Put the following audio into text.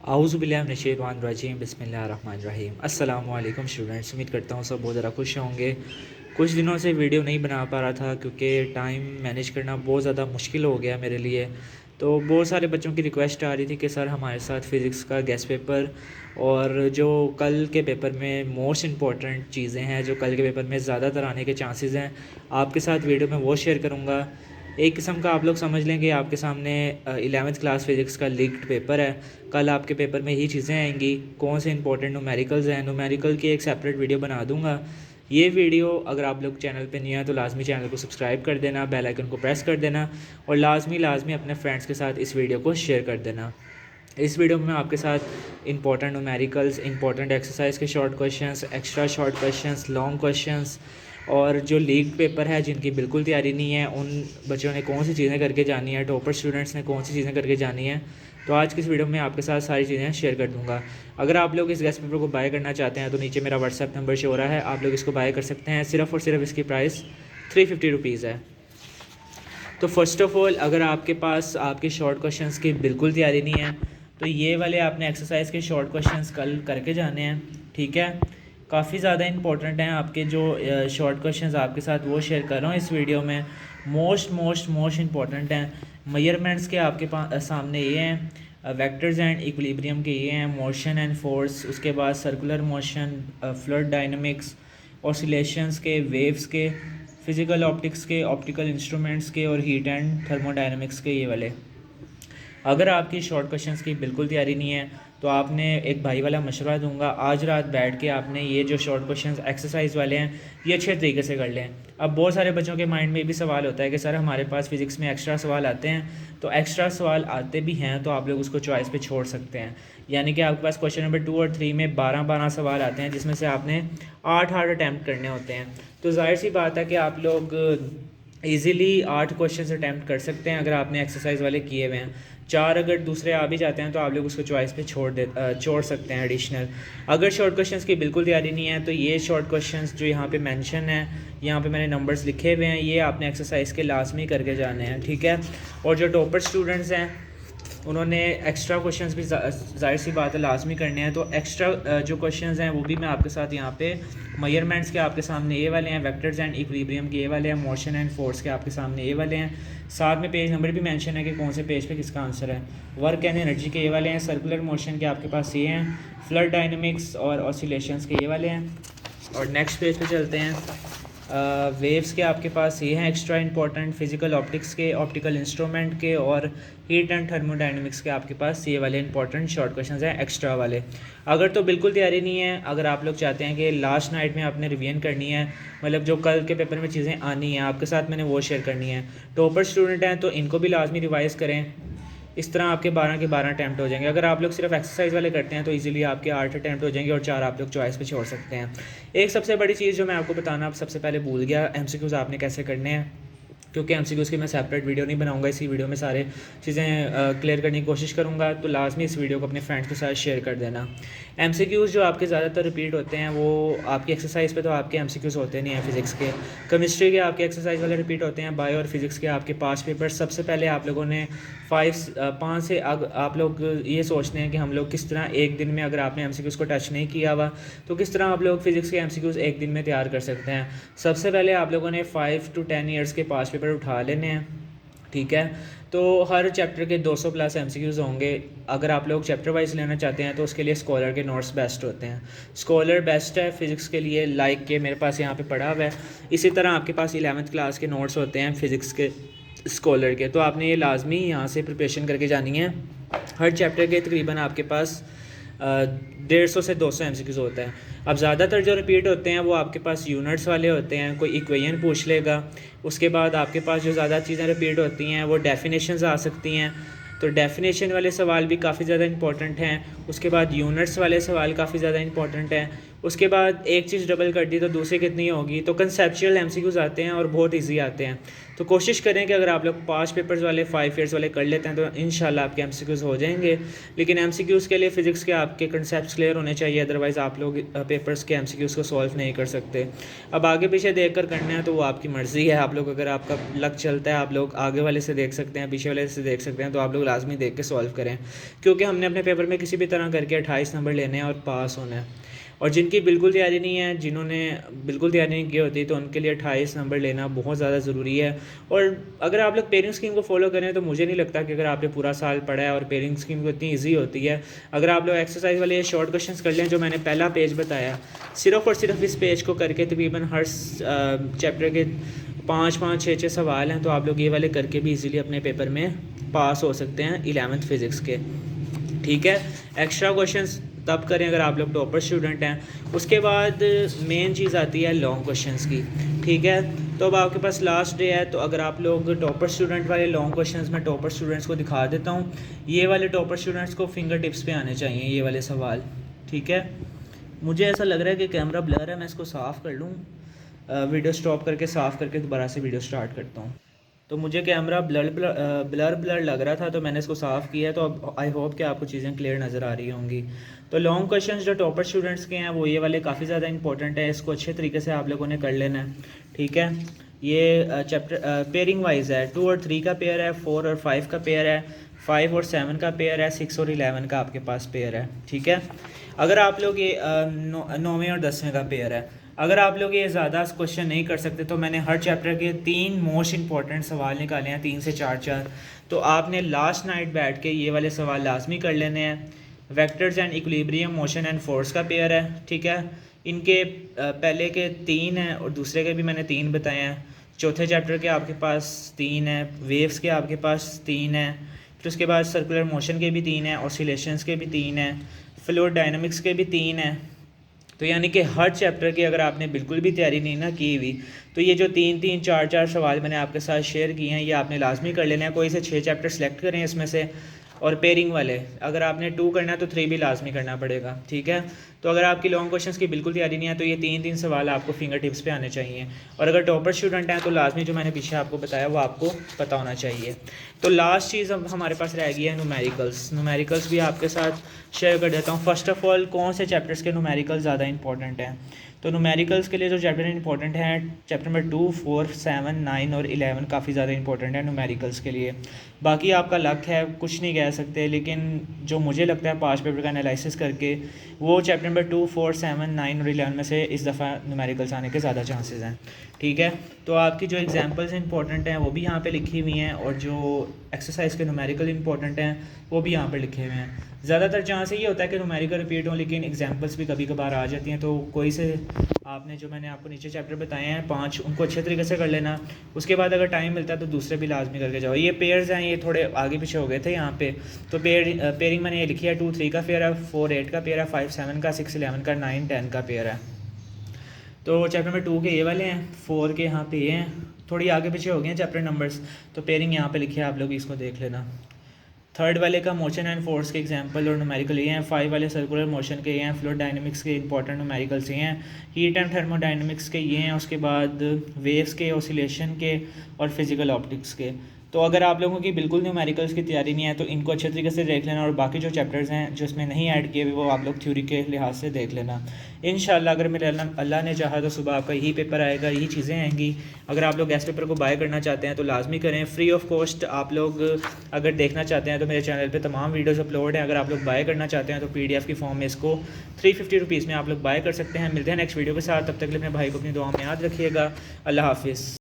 आऊज़ुबिल्लाहिमिनश्शैतानिर्रजीम बिस्मिल्लाहिर्रहमानिर्रहीम। अस्सलामु अलैकुम स्टूडेंट्स, उम्मीद करता हूँ सब बहुत ज़्यादा खुश होंगे। कुछ दिनों से वीडियो नहीं बना पा रहा था क्योंकि टाइम मैनेज करना बहुत ज़्यादा मुश्किल हो गया मेरे लिए। तो बहुत सारे बच्चों की रिक्वेस्ट आ रही थी कि सर हमारे साथ फ़िज़िक्स का गेस्ट पेपर और जो कल के पेपर में मोस्ट इम्पॉर्टेंट चीज़ें हैं, जो कल के पेपर में ज़्यादातर आने के चांसेस हैं, आपके साथ वीडियो में वो शेयर करूँगा। एक किस्म का आप लोग समझ लें कि आपके सामने 11th क्लास फिज़िक्स का लीक्ड पेपर है। कल आपके पेपर में यही चीज़ें आएंगी, कौन से इंपॉर्टेंट न्यूमेरिकल्स हैं। न्यूमेरिकल की एक सेपरेट वीडियो बना दूंगा। ये वीडियो अगर आप लोग चैनल पे नहीं हैं तो लाजमी चैनल को सब्सक्राइब कर देना, बेल आइकन को प्रेस कर देना और लाजमी अपने फ्रेंड्स के साथ इस वीडियो को शेयर कर देना। इस वीडियो में मैं आपके साथ इंपॉर्टेंट न्यूमेरिकल्स, इंपॉर्टेंट एक्सरसाइज के short questions, extra short questions, long questions और जो लीग पेपर है जिनकी बिल्कुल तैयारी नहीं है उन बच्चों ने कौन सी चीज़ें करके जानी है, टॉपर स्टूडेंट्स ने कौन सी चीज़ें करके जानी है, तो आज की इस वीडियो में आपके साथ सारी चीज़ें शेयर कर दूंगा। अगर आप लोग इस गेस्ट पेपर को बाय करना चाहते हैं तो नीचे मेरा व्हाट्सएप नंबर शो हो रहा है, आप लोग इसको बाय कर सकते हैं। सिर्फ़ और सिर्फ इसकी प्राइस 350 रुपीज़ है। तो फर्स्ट ऑफ़ ऑल, अगर आपके पास आपके शॉर्ट क्वेश्चंस की बिल्कुल तैयारी नहीं है तो ये वाले आपने एक्सरसाइज के शॉर्ट क्वेश्चंस कल करके जाने हैं, ठीक है। काफ़ी ज़्यादा इंपॉर्टेंट हैं आपके जो शॉर्ट क्वेश्चंस आपके साथ वो शेयर कर रहा हूँ इस वीडियो में। मोस्ट इंपॉर्टेंट हैं। मेजरमेंट्स के आपके सामने ये हैं, वेक्टर्स एंड इक्विलिब्रियम के ये हैं, मोशन एंड फोर्स, उसके बाद circular motion, fluid dynamics, oscillations के, वेव्स के, फिज़िकल ऑप्टिक्स के, ऑप्टिकल इंस्ट्रूमेंट्स के और हीट एंड थर्मोडायनामिक्स के ये वाले। अगर आपकी शॉर्ट क्वेश्चंस की बिल्कुल तैयारी नहीं है तो आपने एक भाई वाला मशवरा दूंगा, आज रात बैठ के आपने ये जो शॉर्ट क्वेश्चंस एक्सरसाइज वाले हैं ये अच्छे तरीके से कर लें। अब बहुत सारे बच्चों के माइंड में भी सवाल होता है कि सर हमारे पास फिज़िक्स में एक्स्ट्रा सवाल आते हैं, तो एक्स्ट्रा सवाल आते भी हैं तो आप लोग उसको चॉइस पे छोड़ सकते हैं। यानी कि आपके पास क्वेश्चन नंबर 2 और 3 में 12 सवाल आते हैं जिसमें से आपने 8 अटैम्प्ट करने होते हैं। तो जाहिर सी बात है कि आप लोग ईज़िली 8 क्वेश्चन अटैम्प्ट कर सकते हैं अगर आपने एक्सरसाइज वाले किए हुए हैं। 4 अगर दूसरे आ भी जाते हैं तो आप लोग उसको चॉइस पे छोड़ सकते हैं एडिशनल। अगर शॉर्ट क्वेश्चंस की बिल्कुल तैयारी नहीं है तो ये शॉर्ट क्वेश्चंस जो यहाँ पे मेंशन है, यहाँ पे मैंने नंबर्स लिखे हुए हैं, ये आपने एक्सरसाइज के लाजमी करके जाने हैं, ठीक है। और जो टॉपर स्टूडेंट्स हैं उन्होंने एक्स्ट्रा क्वेश्चंस भी जाहिर सी बात है लाजमी करने हैं। तो एक्स्ट्रा जो क्वेश्चंस हैं वो भी मैं आपके साथ यहाँ पे मेजरमेंट्स के आपके सामने ये वाले हैं, वेक्टर्स एंड इक्विलिब्रियम के ये वाले हैं, मोशन एंड फोर्स के आपके सामने ये वाले हैं। साथ में पेज नंबर भी मेंशन है कि कौन से पेज पे किसका आंसर है। वर्क एंड एनर्जी के ये वाले हैं, सर्कुलर मोशन के आपके पास ये हैं, फ्लड डायनेमिक्स और ऑसिलेशंस के ये वाले हैं। और नेक्स्ट पेज पे चलते हैं। वेव्स के आपके पास ये हैं एक्स्ट्रा इंपॉर्टेंट, फिज़िकल ऑप्टिक्स के, ऑप्टिकल इंस्ट्रूमेंट के और हीट एंड थर्मोडायनेमिक्स के आपके पास ये वाले इंपॉर्टेंट शॉर्ट क्वेश्चंस हैं एक्स्ट्रा वाले। अगर तो बिल्कुल तैयारी नहीं है, अगर आप लोग चाहते हैं कि लास्ट नाइट में आपने रिवीजन करनी है, मतलब जो कल के पेपर में चीज़ें आनी हैं आपके साथ मैंने वो शेयर करनी है, टॉपर स्टूडेंट हैं तो इनको भी लाजमी रिवाइज करें। इस तरह आपके 12 के 12 अटैम्प्ट हो जाएंगे। अगर आप लोग सिर्फ एक्सरसाइज वाले करते हैं तो इजीली आपके 8 अटैम्प्ट हो जाएंगे और 4 आप लोग चॉइस पे छोड़ सकते हैं। एक सबसे बड़ी चीज़ जो मैं आपको बताना सबसे पहले भूल गया, एमसीक्यूज़ आपने कैसे करने हैं, क्योंकि एमसीक्यूज़ की मैं सेपरेट वीडियो नहीं बनाऊंगा, इसी वीडियो में सारे चीज़ें क्लियर करने की कोशिश करूंगा। तो लाजमी इस वीडियो को अपने फ्रेंड्स के साथ शेयर कर देना। एमसीक्यूज़ जो आपके ज़्यादातर रिपीट होते हैं वो आपकी एक्सरसाइज पे तो आपके एमसीक्यूज़ होते नहीं हैं। फिज़िक्स के, केमिस्ट्री के आपके एक्सरसाइज वाले रिपीट होते हैं। बायो और फिज़िक्स के आपके 5 पेपर। सबसे पहले आप लोगों ने 5 से आप लोग ये सोचते हैं कि हम लोग किस तरह एक दिन में, अगर आपने एमसीक्यूज़ को टच नहीं किया हुआ तो किस तरह आप लोग फिज़िक्स के एमसीक्यूज़ एक दिन में तैयार कर सकते हैं। सबसे पहले आप लोगों ने 5 to 10 ईयर्स के 5 पेपर उठा लेने हैं, ठीक है। तो हर चैप्टर के 200 प्लस एमसीक्यूज़ होंगे। अगर आप लोग चैप्टर वाइज लेना चाहते हैं तो उसके लिए स्कॉलर के नोट्स बेस्ट होते हैं। स्कॉलर बेस्ट है फ़िज़िक्स के लिए, लाइक के मेरे पास यहाँ पे पड़ा हुआ है। इसी तरह आपके पास 11th क्लास के नोट्स होते हैं फ़िज़िक्स के स्कॉलर के, तो आपने ये लाजमी यहाँ से प्रिपरेशन करके जानी है। हर चैप्टर के तकरीबन आपके पास 150 से 200 एमसीक्यूज़ होता है। अब ज़्यादातर जो रिपीट होते हैं वो आपके पास यूनिट्स वाले होते हैं, कोई इक्वेशन पूछ लेगा। उसके बाद आपके पास जो ज़्यादा चीज़ें रिपीट होती हैं वो डेफिनेशंस आ सकती हैं, तो डेफिनेशन वाले सवाल भी काफ़ी ज़्यादा इंपॉर्टेंट हैं। उसके बाद यूनिट्स वाले सवाल काफ़ी ज़्यादा इंपॉर्टेंट हैं। उसके बाद एक चीज़ डबल कर दी तो दूसरी कितनी होगी। तो कंसेप्चुअल एमसीक्यूज़ आते हैं और बहुत ईजी आते हैं। तो कोशिश करें कि अगर आप लोग 5 पेपर्स वाले 5 ईयर्स वाले कर लेते हैं तो इंशाल्लाह आपके एमसीक्यूज़ हो जाएंगे। लेकिन एमसीक्यूज़ के लिए फ़िज़िक्स के आपके कंसेप्ट क्लियर होने चाहिए, अदरवाइज़ आप लोग पेपर्स के एमसीक्यूज़ को सॉल्व नहीं कर सकते। अब आगे पीछे देख कर करना है तो वो आपकी मर्ज़ी है। आप लोग अगर आपका लक चलता है आप लोग आगे वाले से देख सकते हैं, पीछे वाले से देख सकते हैं, तो आप लोग लाजमी देख के सॉल्व करें, क्योंकि हमने अपने पेपर में किसी भी तरह करके 28 नंबर लेने हैं और पास होना है। और जिनकी बिल्कुल तैयारी नहीं है, जिन्होंने बिल्कुल तैयारी नहीं की होती, तो उनके लिए 28 नंबर लेना बहुत ज़्यादा ज़रूरी है। और अगर आप लोग पेयरिंग स्कीम को फॉलो करें तो मुझे नहीं लगता कि अगर आपने पूरा साल पढ़ा है और पेयरिंग स्कीम को इतनी ईजी होती है। अगर आप लोग एक्सरसाइज वाले शॉर्ट क्वेश्चंस कर लें जो मैंने पहला पेज बताया, सिर्फ और सिर्फ इस पेज को करके तकरीबन हर चैप्टर के 5-5, 6-6 सवाल हैं, तो आप लोग ये वाले करके भी इजीली अपने पेपर में पास हो सकते हैं 11th फिज़िक्स के। ठीक है, एक्स्ट्रा क्वेश्चंस तब करें अगर आप लोग टॉपर स्टूडेंट हैं। उसके बाद मेन चीज़ आती है लॉन्ग क्वेश्चंस की। ठीक है, तो अब आपके पास लास्ट डे है, तो अगर आप लोग टॉपर स्टूडेंट वाले लॉन्ग क्वेश्चंस में टॉपर स्टूडेंट्स को दिखा देता हूँ। ये वाले टॉपर स्टूडेंट्स को फिंगर टिप्स पे आने चाहिए ये वाले सवाल। ठीक है, मुझे ऐसा लग रहा है कि कैमरा ब्लर है, मैं इसको साफ़ कर लूँ, वीडियो स्टॉप करके साफ़ करके दोबारा से वीडियो स्टार्ट करता हूँ। तो मुझे कैमरा ब्लर लग रहा था, तो मैंने इसको साफ़ किया है। तो अब आई होप कि आपको चीज़ें क्लियर नज़र आ रही होंगी। तो लॉन्ग क्वेश्चंस जो टॉपर स्टूडेंट्स के हैं वो ये वाले काफ़ी ज़्यादा इंपॉर्टेंट है, इसको अच्छे तरीके से आप लोगों ने कर लेना है। ठीक है, ये चैप्टर पेयरिंग वाइज है, 2 और 3 का पेयर है, 4 और 5 का पेयर है, 5 और 7 का पेयर है, 6 और 11 का आपके पास पेयर है। ठीक है, अगर आप लोग ये 9वें और 10वें का पेयर है, अगर आप लोग ये ज़्यादा क्वेश्चन नहीं कर सकते तो मैंने हर चैप्टर के 3 मोस्ट इंपॉर्टेंट सवाल निकाले हैं, 3 से 4, तो आपने लास्ट नाइट बैठ के ये वाले सवाल लाजमी कर लेने हैं। Vectors and equilibrium, motion and force का पेयर है। ठीक है, इनके पहले के 3 हैं और दूसरे के भी मैंने 3 बताए हैं। चौथे चैप्टर के आपके पास 3 हैं, वेव्स के आपके पास 3 हैं, फिर उसके बाद सर्कुलर मोशन के भी 3 हैं, ऑसिलेशंस के भी 3 हैं, फ्लूइड डायनामिक्स के भी 3 हैं। तो यानी कि हर चैप्टर की अगर आपने बिल्कुल भी तैयारी नहीं ना की हुई, तो ये जो 3-3, 4-4 सवाल मैंने आपके साथ शेयर किए हैं ये आपने लाजमी कर लेना है। कोई से 6 चैप्टर सेलेक्ट करें इसमें से, और पेयरिंग वाले अगर आपने 2 करना है तो 3 भी लाजमी करना पड़ेगा। ठीक है, तो अगर आपकी लॉन्ग क्वेश्चंस की बिल्कुल तैयारी नहीं है तो ये 3-3 सवाल आपको फिंगर टिप्स पे आने चाहिए। और अगर टॉपर स्टूडेंट हैं तो लाजमी जो मैंने पीछे आपको बताया वो आपको पता होना चाहिए। तो लास्ट चीज़ अब हमारे पास रह गई है न्यूमेरिकल्स भी आपके साथ शेयर कर देता हूँ। फर्स्ट ऑफ ऑल, कौन से चैप्टर्स के न्यूमेरिकल ज़्यादा इंपॉर्टेंट हैं? तो न्यूमेरिकल्स के लिए जो चैप्टर इंपॉर्टेंट हैं, चैप्टर नंबर 2, 4, 7, 9 और 11 काफ़ी ज़्यादा इंपॉर्टेंट है न्यूमेरिकल्स के लिए। बाकी आपका लक है, कुछ नहीं कह सकते, लेकिन जो मुझे लगता है 5 पेपर का एनालिसिस करके, वो चैप्टर नंबर 2, 4, 7, 9 और 11 में से इस दफ़ा न्यूमेरिकल्स आने के ज़्यादा चांसेस हैं। ठीक है, तो आपकी जो एग्जांपल्स इंपॉर्टेंट हैं वो भी यहाँ पे लिखी हुई हैं, और जो एक्सरसाइज के न्यूमेरिकल इंपॉर्टेंट हैं वो भी यहाँ पे लिखे हुए हैं। ज़्यादातर चांस ये होता है कि न्यूमेरिकल रिपीट हों, लेकिन एग्जांपल्स भी कभी कभार आ जाती हैं। तो कोई से आपने जो मैंने आपको नीचे चैप्टर बताए हैं 5, उनको अच्छे तरीके से कर लेना। उसके बाद अगर टाइम मिलता है तो दूसरे भी लाजमी करके जाओ। ये पेयर्स हैं, ये थोड़े आगे पीछे हो गए थे यहाँ पे, तो पेयरिंग मैंने ये लिखी है, 2, 3 का पेयर है, 4, 8 का पेयर है, 5, 7 का, 6, 11 का, 9, 10 का पेयर है। तो चैप्टर नंबर 2 के ये वाले हैं, 4 के यहाँ पे ये हैं, थोड़ी आगे पीछे हो गए हैं चैप्टर नंबर्स। तो पेयरिंग यहाँ पे लिखी है, आप लोग इसको देख लेना। 3rd वाले का मोशन एंड फोर्स के एग्जांपल और न्यूमेरिकल ये हैं। 5 वाले सर्कुलर मोशन के ये हैं। फ्लूइड डायनामिक्स के इंपॉर्टेंट न्यूमेरिकल्स ये हैं। हीट एंड थर्मोडायनामिक्स के ये हैं। उसके बाद वेव्स के, ऑसिलेशन के और फिजिकल ऑप्टिक्स के। तो अगर आप लोगों की बिल्कुल न्यूमेरिकल्स की तैयारी नहीं है तो इनको अच्छे तरीके से देख लेना, और बाकी जो चैप्टर्स हैं जो इसमें नहीं ऐड किए हुए वो आप लोग थ्योरी के लिहाज से देख लेना। इंशाल्लाह अगर मेरे अल्लाह ने चाहा तो सुबह आपका यही पेपर आएगा, यही चीज़ें आएंगी। अगर आप लोग गेस्ट पेपर को बाय करना चाहते हैं तो लाजमी करें, फ्री ऑफ कॉस्ट। आप लोग अगर देखना चाहते हैं तो मेरे चैनल पर तमाम वीडियोज़ अपलोड हैं। अगर आप लोग बाय करना चाहते हैं तो PDF की फॉर्म में इसको 350 रुपीज़ में आप लोग बाय कर सकते हैं। मिलते हैं नेक्स्ट वीडियो के साथ, तब तक के लिए अपने भाई को अपनी दुआ में याद रखिएगा। अल्लाह हाफिज़।